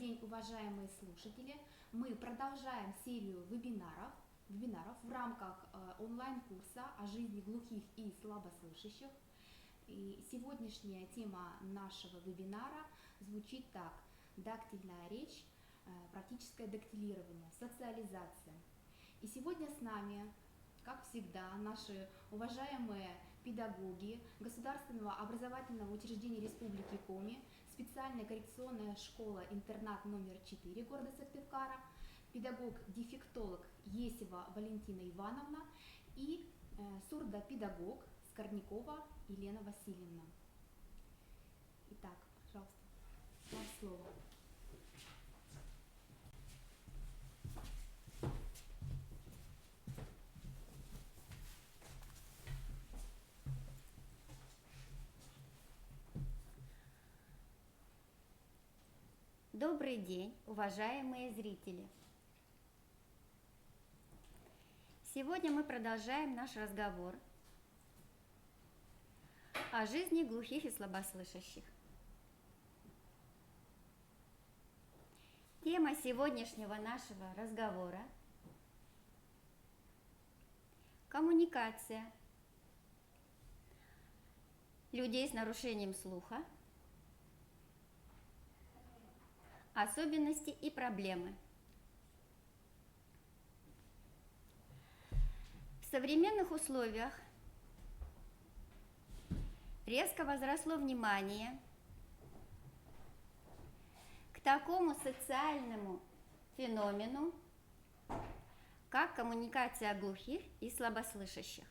день, уважаемые слушатели! Мы продолжаем серию вебинаров в рамках онлайн-курса о жизни глухих и слабослышащих. И сегодняшняя тема нашего вебинара звучит так: дактильная речь, практическое дактилирование, социализация. И сегодня с нами, как всегда, наши уважаемые педагоги Государственного образовательного учреждения Республики Коми, специальная коррекционная школа-интернат номер 4 города Сыктывкара, педагог-дефектолог Есева Валентина Ивановна и сурдопедагог Скорнякова Елена Васильевна. Итак, пожалуйста, вам слово. Добрый день, уважаемые зрители! Сегодня мы продолжаем наш разговор о жизни глухих и слабослышащих. Тема сегодняшнего нашего разговора – коммуникация людей с нарушением слуха, особенности и проблемы. В современных условиях резко возросло внимание к такому социальному феномену, как коммуникация глухих и слабослышащих,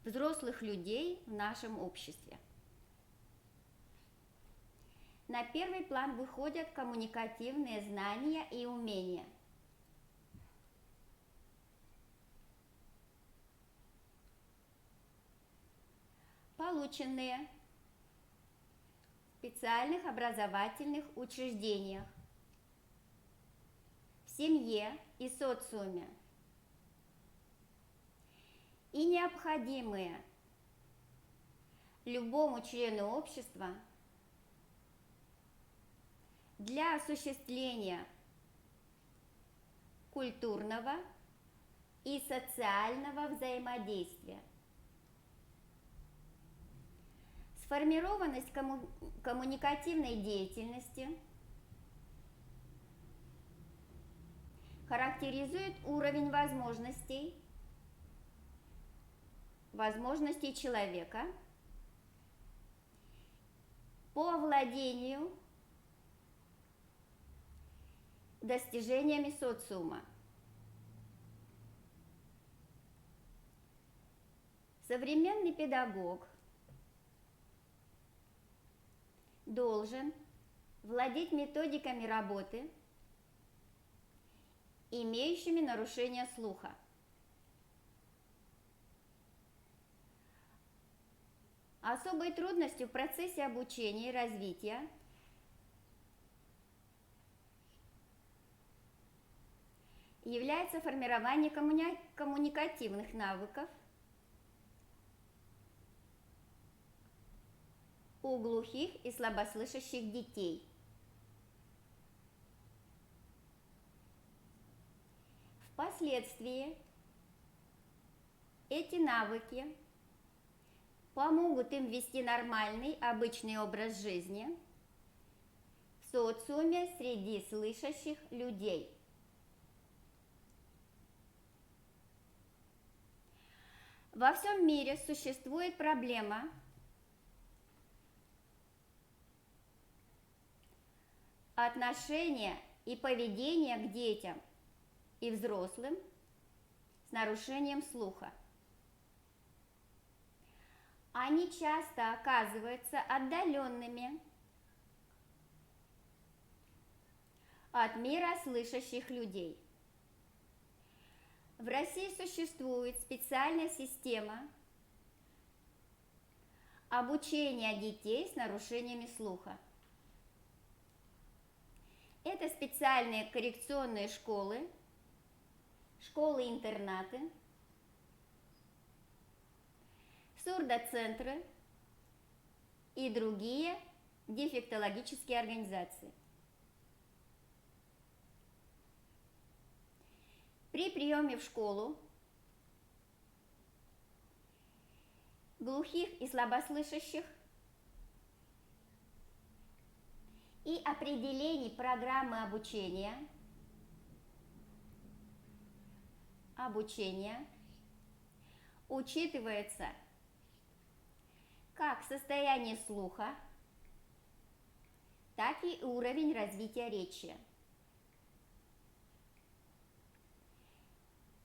взрослых людей в нашем обществе. На первый план выходят коммуникативные знания и умения. Полученные в специальных образовательных учреждениях, в семье и социуме, и необходимые любому члену общества для осуществления культурного и социального взаимодействия. Сформированность коммуникативной деятельности характеризует уровень возможностей человека по овладению достижениями социума. Современный педагог должен владеть методиками работы, имеющими нарушение слуха. Особой трудностью в процессе обучения и развития является формирование коммуникативных навыков у глухих и слабослышащих детей. Впоследствии эти навыки помогут им вести нормальный, обычный образ жизни в социуме среди слышащих людей. Во всем мире существует проблема отношения и поведения к детям и взрослым с нарушением слуха. Они часто оказываются отдаленными от мира слышащих людей. В России существует специальная система обучения детей с нарушениями слуха. Это специальные коррекционные школы, школы-интернаты, сурдоцентры и другие дефектологические организации. При приеме в школу глухих и слабослышащих и определении программы обучения учитывается как состояние слуха, так и уровень развития речи.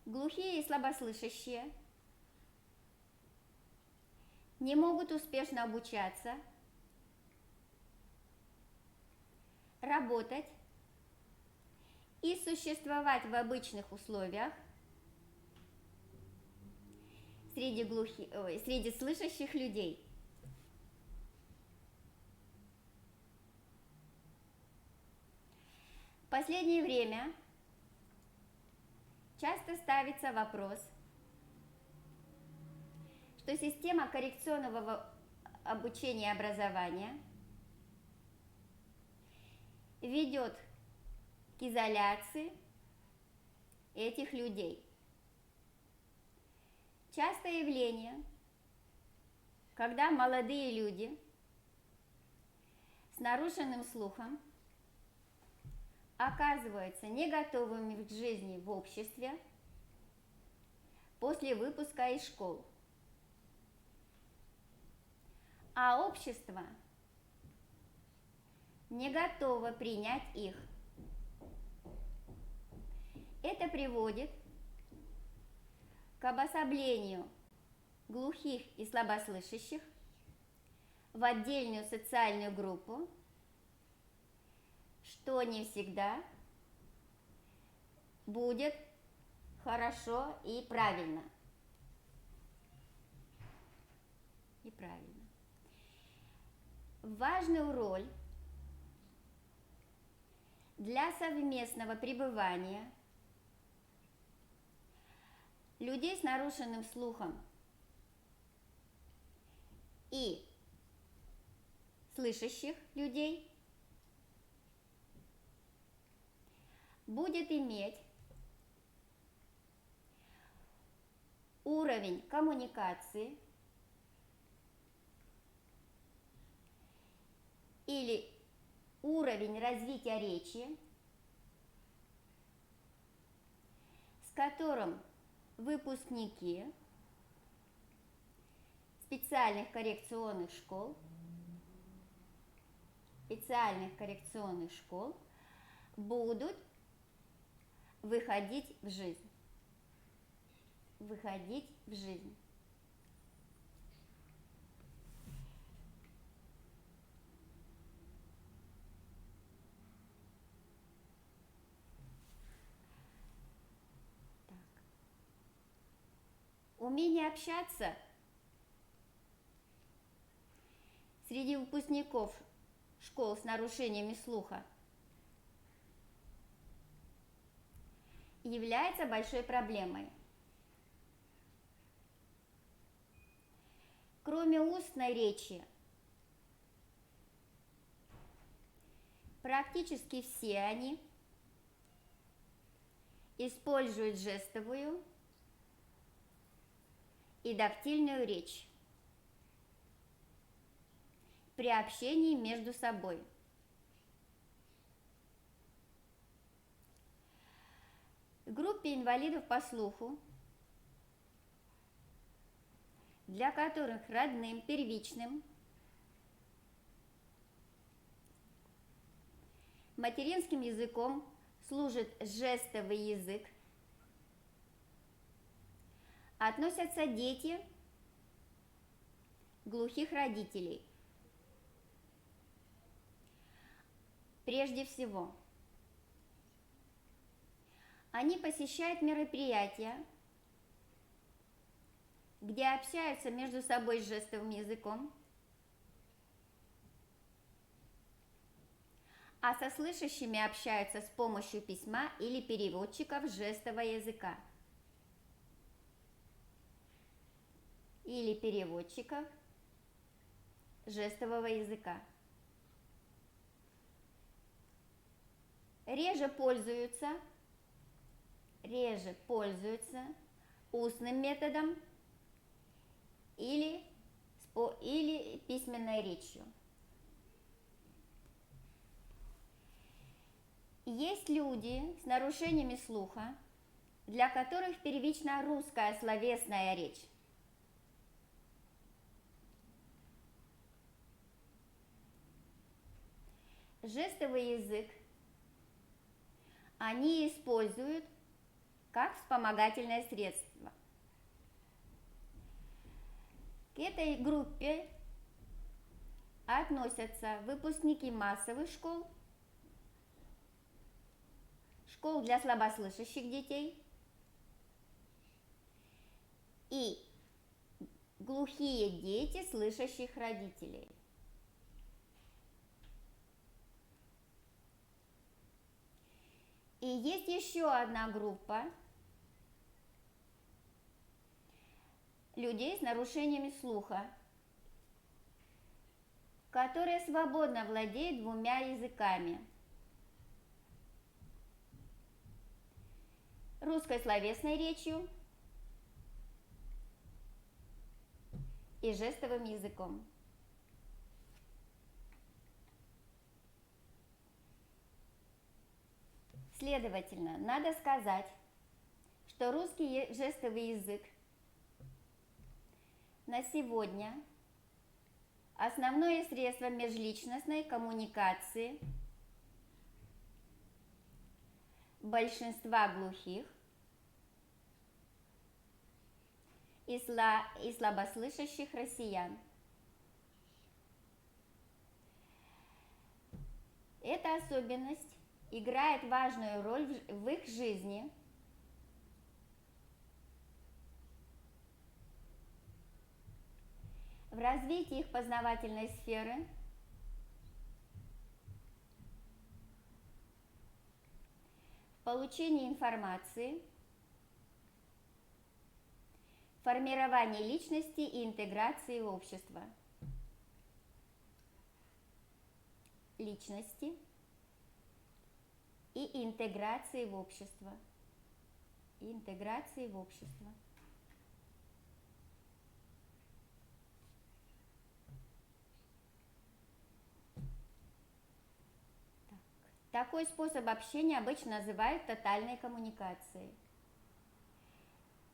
Глухие и слабослышащие не могут успешно обучаться, работать и существовать в обычных условиях среди слышащих людей. В последнее время часто ставится вопрос, что система коррекционного обучения и образования ведет к изоляции этих людей. Частое явление, когда молодые люди с нарушенным слухом оказываются не готовыми к жизни в обществе после выпуска из школ, а общество не готово принять их. Это приводит к обособлению глухих и слабослышащих в отдельную социальную группу, что не всегда будет хорошо и правильно. Важную роль для совместного пребывания людей с нарушенным слухом и слышащих людей будет иметь уровень коммуникации или уровень развития речи, с которым выпускники специальных коррекционных школ будут выходить в жизнь. Умение общаться среди выпускников школ с нарушениями слуха является большой проблемой. Кроме устной речи, практически все они используют жестовую и дактильную речь при общении между собой. В группе инвалидов по слуху, для которых родным первичным материнским языком служит жестовый язык, относятся дети глухих родителей. Прежде всего, они посещают мероприятия, где общаются между собой жестовым языком, а со слышащими общаются с помощью письма или переводчиков жестового языка. Реже пользуются реже пользуются устным методом или письменной речью. Есть люди с нарушениями слуха, для которых первична русская словесная речь. Жестовый язык они используют как вспомогательное средство. К этой группе относятся выпускники массовых школ, школ для слабослышащих детей и глухие дети слышащих родителей. И есть еще одна группа людей с нарушениями слуха, которые свободно владеют двумя языками: русской словесной речью и жестовым языком. Следовательно, надо сказать, что русский жестовый язык на сегодня основное средство межличностной коммуникации большинства глухих и слабослышащих россиян. Эта особенность играет важную роль в их жизни, в развитии их познавательной сферы, в получении информации, формировании личности и интеграции в общество. Личности и интеграции в общество. Интеграции в общество. Такой способ общения обычно называют тотальной коммуникацией.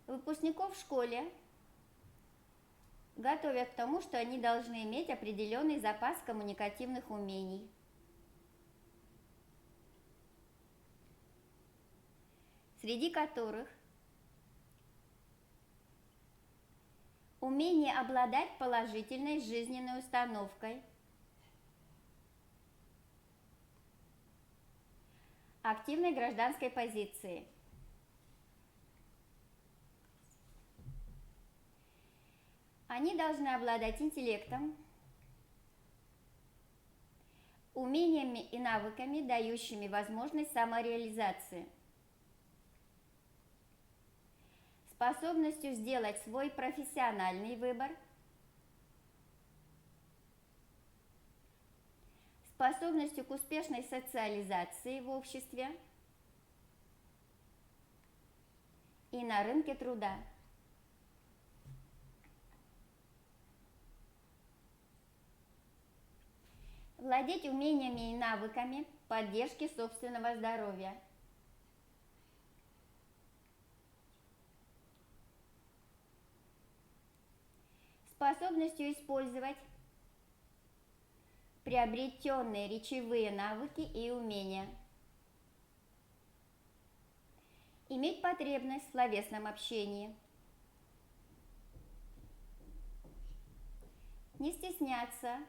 Выпускников в школе готовят к тому, что они должны иметь определенный запас коммуникативных умений, среди которых умение обладать положительной жизненной установкой, активной гражданской позиции. Они должны обладать интеллектом, умениями и навыками, дающими возможность самореализации, способностью сделать свой профессиональный выбор, способностью к успешной социализации в обществе и на рынке труда. Владеть умениями и навыками поддержки собственного здоровья. Способностью использовать приобретенные речевые навыки и умения. Иметь потребность в словесном общении. Не стесняться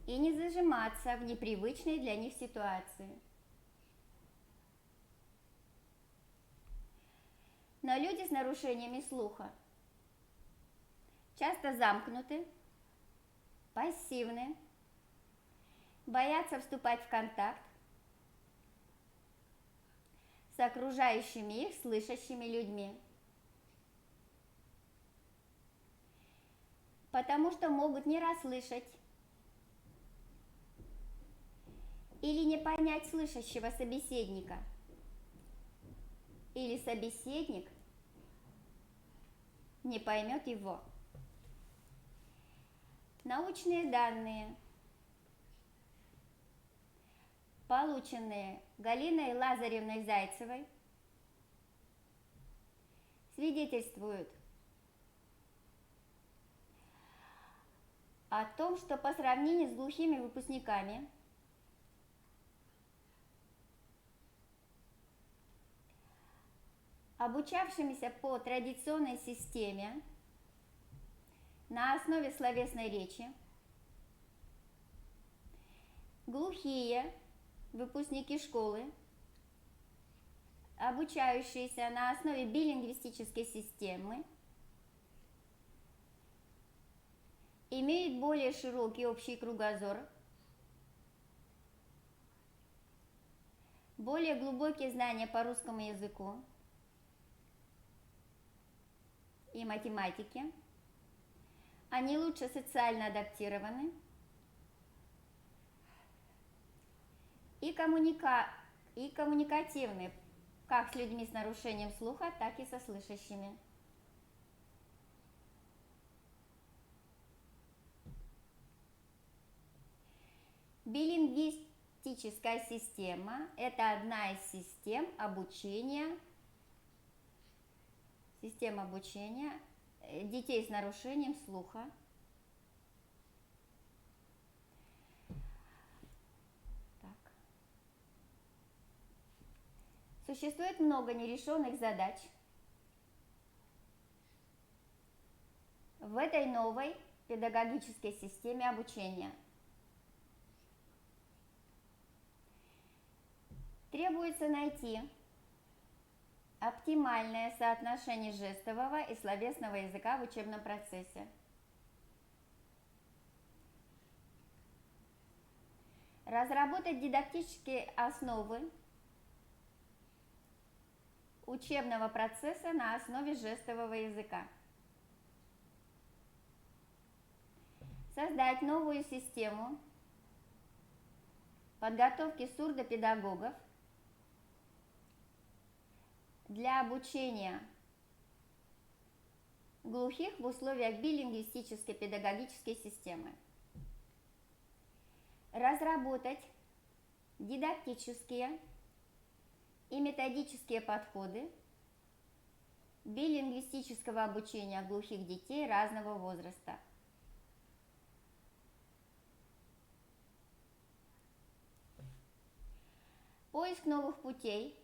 и не зажиматься в непривычной для них ситуации. Но люди с нарушениями слуха часто замкнуты, пассивны, боятся вступать в контакт с окружающими их слышащими людьми, потому что могут не расслышать или не понять слышащего собеседника или собеседник не поймет его. Научные данные, полученные Галиной Лазаревной Зайцевой, свидетельствуют о том, что по сравнению с глухими выпускниками обучавшимися по традиционной системе на основе словесной речи, глухие выпускники школы, обучающиеся на основе билингвистической системы, имеют более широкий общий кругозор, более глубокие знания по русскому языку и математике, они лучше социально адаптированы и коммуникативны как с людьми с нарушением слуха, так и со слышащими. Билингвистическая система – это одна из систем обучения детей с нарушением слуха. Так. Существует много нерешенных задач в этой новой педагогической системе обучения. Требуется найти оптимальное соотношение жестового и словесного языка в учебном процессе. Разработать дидактические основы учебного процесса на основе жестового языка. Создать новую систему подготовки сурдопедагогов для обучения глухих в условиях билингвистической педагогической системы. Разработать дидактические и методические подходы билингвистического обучения глухих детей разного возраста. Поиск новых путей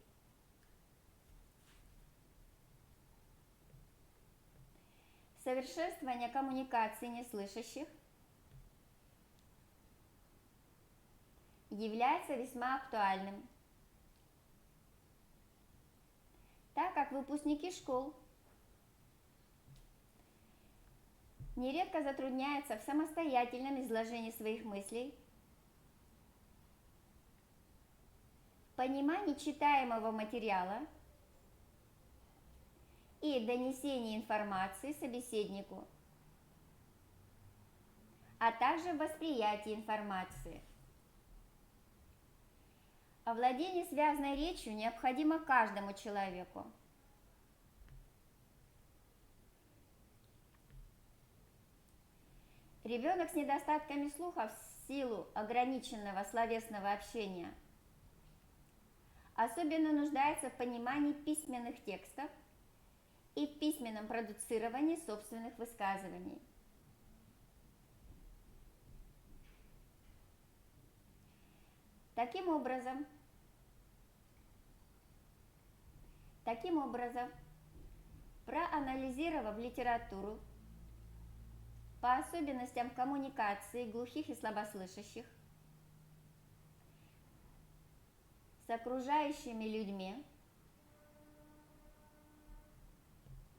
совершенствования коммуникации неслышащих является весьма актуальным, так как выпускники школ нередко затрудняются в самостоятельном изложении своих мыслей, понимании читаемого материала и донесении информации собеседнику, а также в восприятии информации. Овладение связной речью необходимо каждому человеку. Ребенок с недостатками слуха в силу ограниченного словесного общения особенно нуждается в понимании письменных текстов и в письменном продуцировании собственных высказываний. Таким образом, проанализировав литературу по особенностям коммуникации глухих и слабослышащих с окружающими людьми,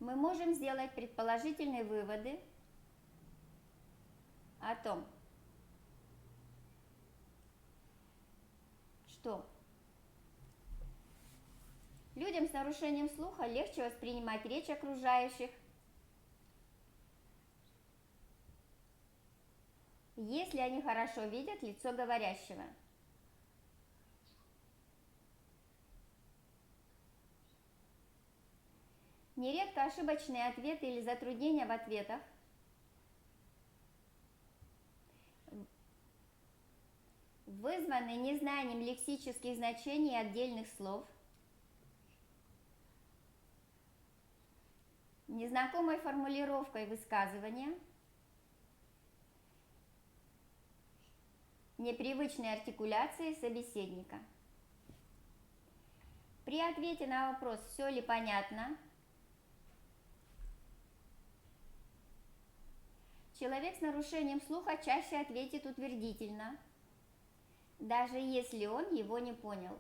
мы можем сделать предположительные выводы о том, что людям с нарушением слуха легче воспринимать речь окружающих, если они хорошо видят лицо говорящего. Нередко ошибочные ответы или затруднения в ответах вызваны незнанием лексических значений отдельных слов, незнакомой формулировкой высказывания, непривычной артикуляцией собеседника. При ответе на вопрос «все ли понятно?», человек с нарушением слуха чаще ответит утвердительно, даже если он его не понял.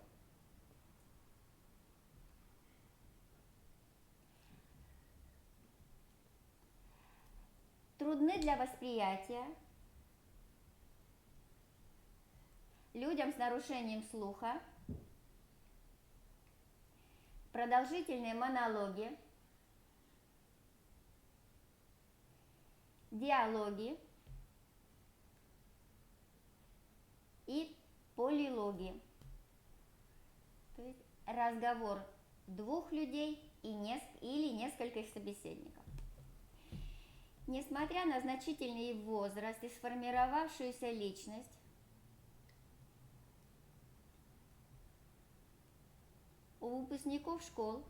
Трудны для восприятия людям с нарушением слуха продолжительные монологи, диалоги и полилоги, то есть разговор двух людей или нескольких собеседников. Несмотря на значительный возраст и сформировавшуюся личность, у выпускников школ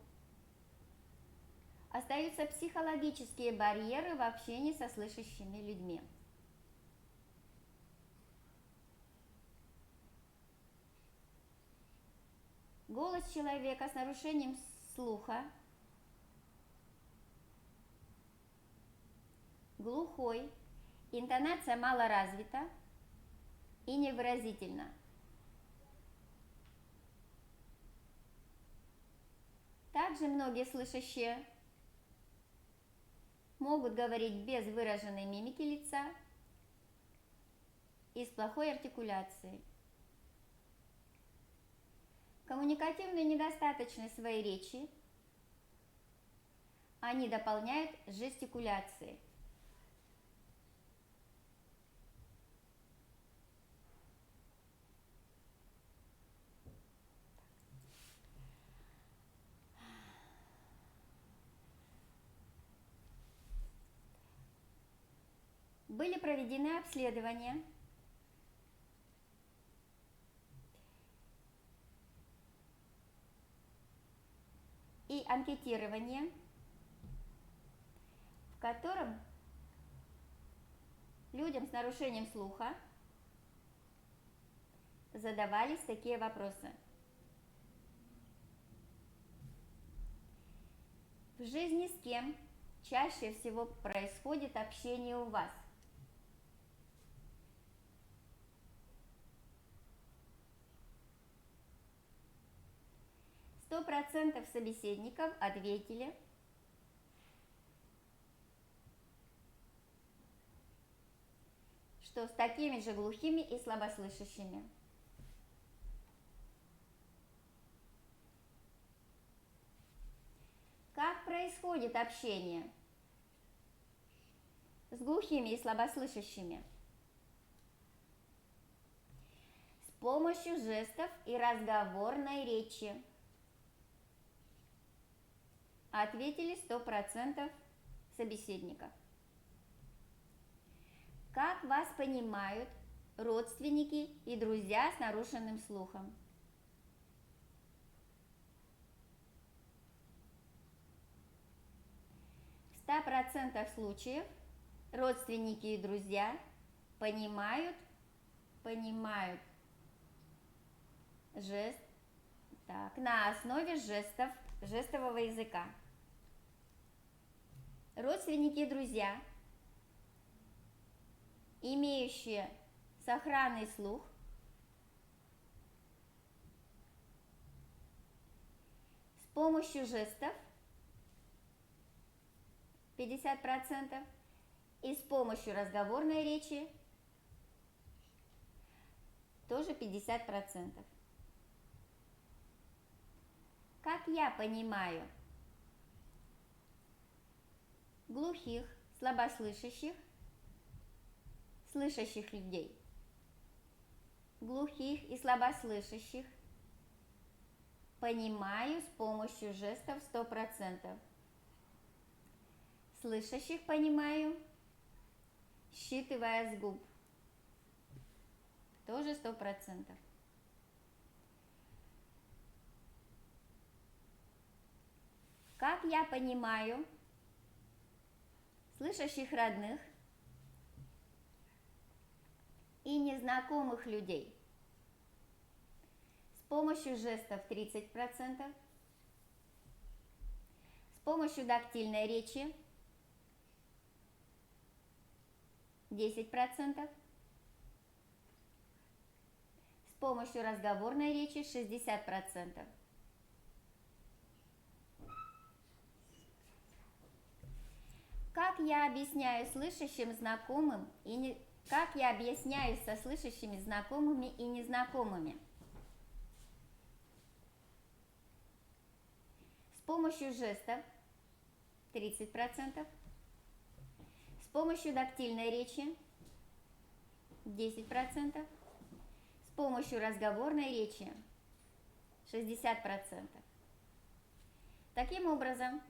остаются психологические барьеры в общении со слышащими людьми. Голос человека с нарушением слуха глухой, интонация мало развита и невыразительна. Также многие слышащие могут говорить без выраженной мимики лица и с плохой артикуляцией. Коммуникативную недостаточность своей речи они дополняют жестикуляцией. Были проведены обследования и анкетирование, в котором людям с нарушением слуха задавались такие вопросы. В жизни с кем чаще всего происходит общение у вас? %100 собеседников ответили, что с такими же глухими и слабослышащими. Как происходит общение с глухими и слабослышащими? С помощью жестов и разговорной речи. Ответили 100% собеседников. Как вас понимают родственники и друзья с нарушенным слухом? В 100% случаев родственники и друзья понимают жест на основе жестового языка. Родственники и друзья, имеющие сохранный слух, с помощью жестов 50% и с помощью разговорной речи тоже 50%. Как я понимаю глухих, слабослышащих, слышащих людей? Глухих и слабослышащих понимаю с помощью жестов 100%. слышащих понимаю, считывая с губ. Тоже 100%. Как я понимаю слышащих родных и незнакомых людей? С помощью жестов 30%, с помощью дактильной речи 10%, с помощью разговорной речи 60%. Как я объясняю слышащим знакомым как я объясняюсь со слышащими знакомыми и незнакомыми? С помощью жестов 30%, с помощью дактильной речи 10%, с помощью разговорной речи 60%. Таким образом,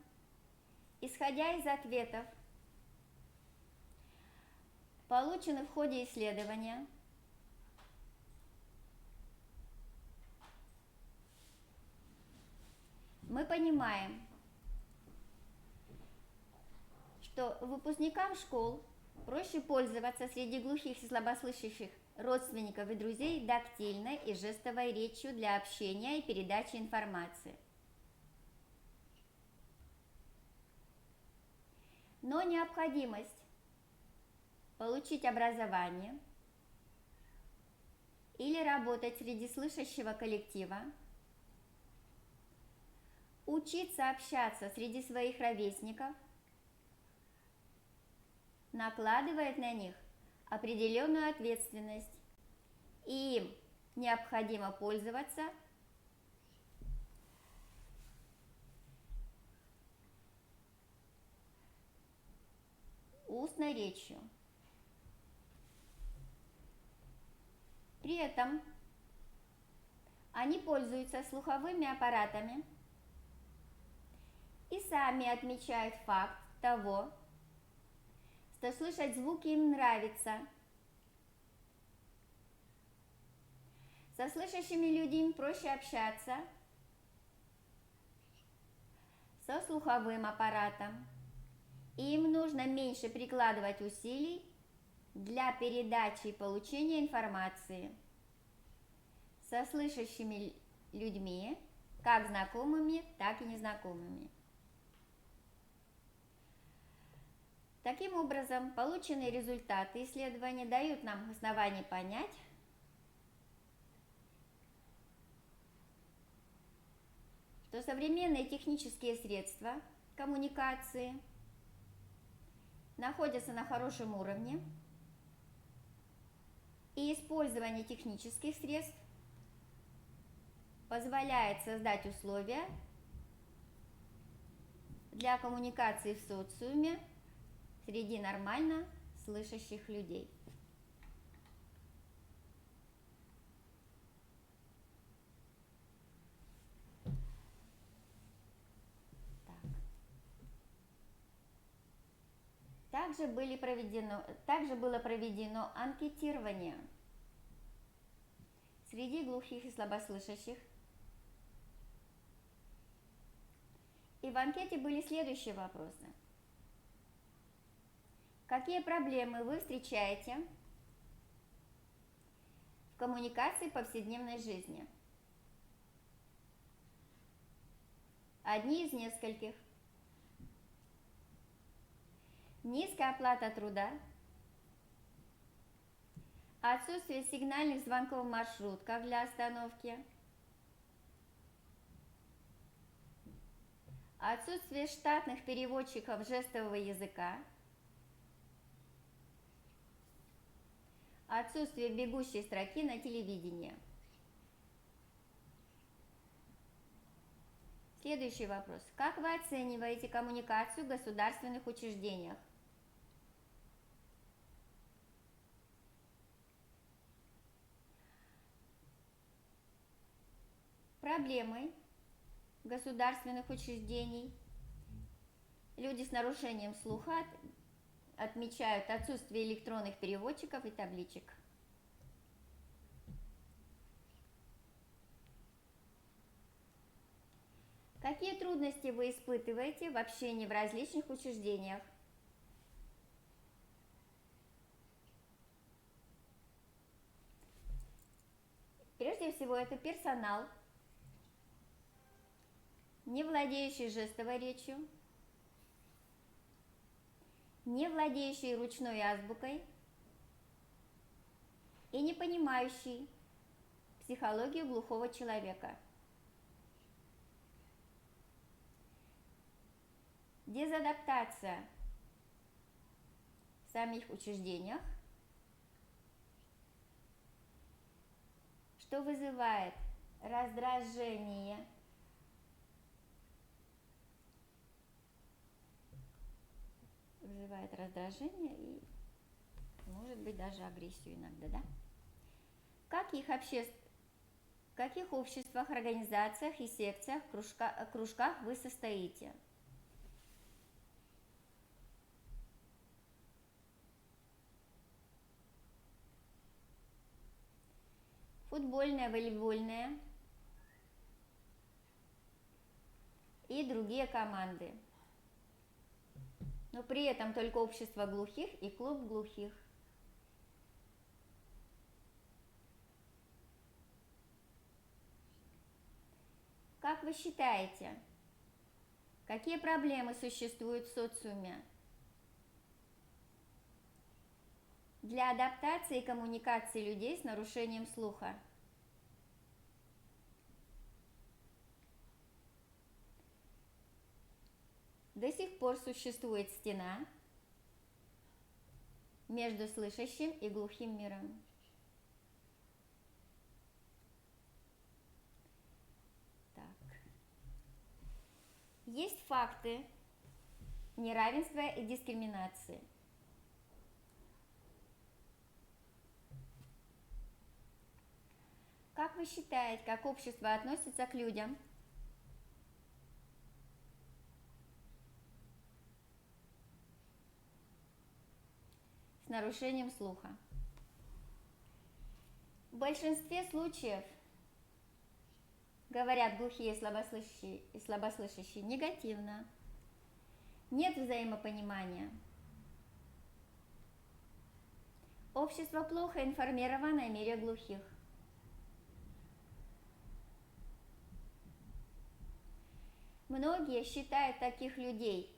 исходя из ответов, полученных в ходе исследования, мы понимаем, что выпускникам школ проще пользоваться среди глухих и слабослышащих родственников и друзей дактильной и жестовой речью для общения и передачи информации. Но необходимость получить образование или работать среди слышащего коллектива, учиться общаться среди своих ровесников накладывает на них определенную ответственность, и им необходимо пользоваться устной речью. При этом они пользуются слуховыми аппаратами и сами отмечают факт того, что слышать звуки им нравится. Со слышащими людьми проще общаться со слуховым аппаратом. Им нужно меньше прикладывать усилий для передачи и получения информации. Со слышащими людьми, как знакомыми, так и незнакомыми. Таким образом, полученные результаты исследования дают нам основание понять, что современные технические средства коммуникации находятся на хорошем уровне, и использование технических средств позволяет создать условия для коммуникации в социуме среди нормально слышащих людей. Также было проведено анкетирование среди глухих и слабослышащих. И в анкете были следующие вопросы. Какие проблемы вы встречаете в коммуникации повседневной жизни? Одни из нескольких. Низкая оплата труда, отсутствие сигнальных звонков в маршрутках для остановки, отсутствие штатных переводчиков жестового языка, отсутствие бегущей строки на телевидении. Следующий вопрос. Как вы оцениваете коммуникацию в государственных учреждениях? Проблемой государственных учреждений Люди с нарушением слуха отмечают отсутствие электронных переводчиков и табличек. Какие трудности вы испытываете в общении в различных учреждениях? Прежде всего, это персонал, не владеющий жестовой речью, не владеющий ручной азбукой и не понимающий психологию глухого человека. Дезадаптация в самих учреждениях, что вызывает раздражение, и, может быть, даже агрессию иногда, да? В каких обществах, организациях и секциях, кружках вы состоите? Футбольная, волейбольная и другие команды. Но при этом только общество глухих и клуб глухих. Как вы считаете, какие проблемы существуют в социуме для адаптации и коммуникации людей с нарушением слуха? До сих пор существует стена между слышащим и глухим миром. Так. Есть факты неравенства и дискриминации. Как вы считаете, как общество относится к людям с нарушением слуха? В большинстве случаев, говорят глухие и слабослышащие, негативно. Нет взаимопонимания. Общество плохо информировано о мире глухих. Многие считают таких людей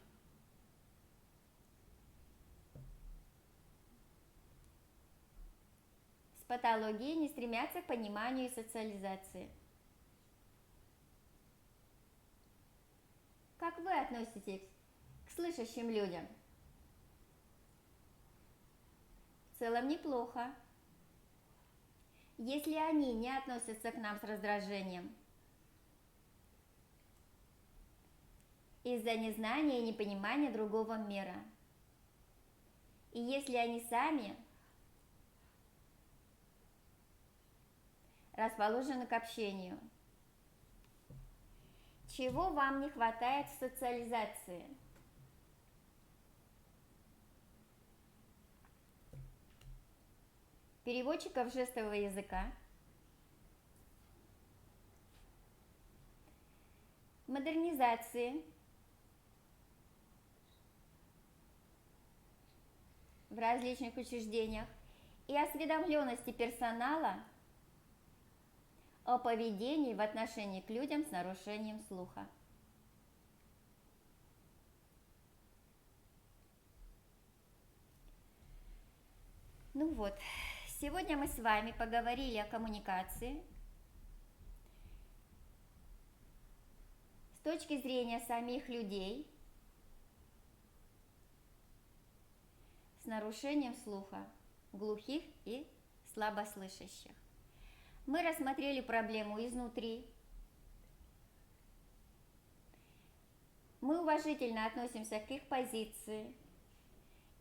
с патологией, не стремятся к пониманию и социализации. Как вы относитесь к слышащим людям? В целом неплохо. Если они не относятся к нам с раздражением из-за незнания и непонимания другого мира, и если они сами расположены к общению, чего вам не хватает в социализации? Переводчиков жестового языка, модернизации в различных учреждениях и осведомленности персонала о поведении в отношении к людям с нарушением слуха. Ну вот, сегодня мы с вами поговорили о коммуникации с точки зрения самих людей с нарушением слуха, глухих и слабослышащих. Мы рассмотрели проблему изнутри. Мы уважительно относимся к их позиции,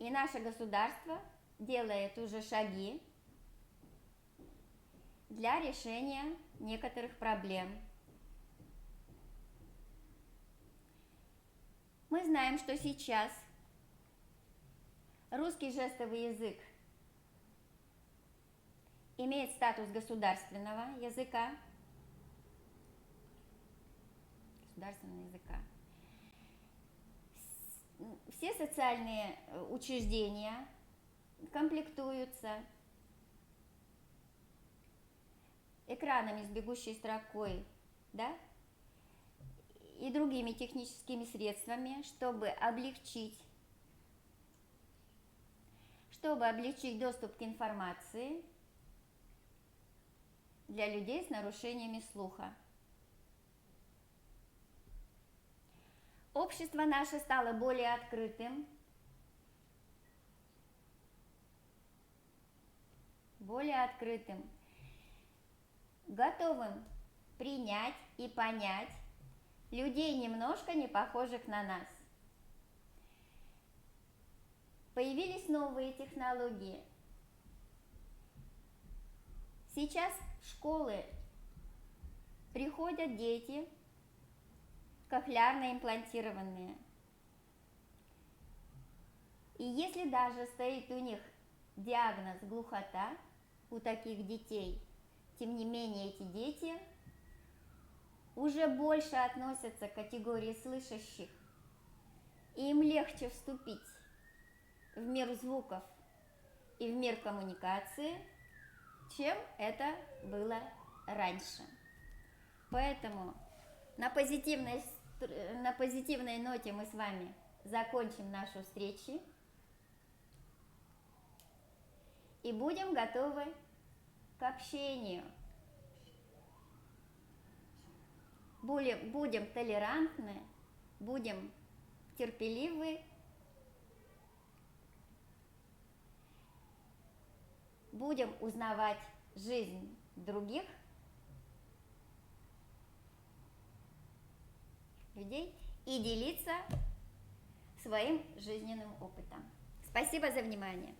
и наше государство делает уже шаги для решения некоторых проблем. Мы Мы знаем, что сейчас русский жестовый язык имеет статус государственного языка. Все социальные учреждения комплектуются экранами с бегущей строкой, да, и другими техническими средствами, чтобы облегчить доступ к информации для людей с нарушениями слуха. Общество наше стало более открытым, готовым принять и понять людей, немножко не похожих на нас. Появились новые технологии. Сейчас в школы приходят дети кохлеарно имплантированные. И если даже стоит у них диагноз глухота, у таких детей, тем не менее эти дети уже больше относятся к категории слышащих, и им легче вступить в мир звуков и в мир коммуникации, чем это было раньше. Поэтому на позитивной ноте мы с вами закончим нашу встречу и будем готовы к общению. Будем толерантны, будем терпеливы, будем узнавать жизнь других людей и делиться своим жизненным опытом. Спасибо за внимание.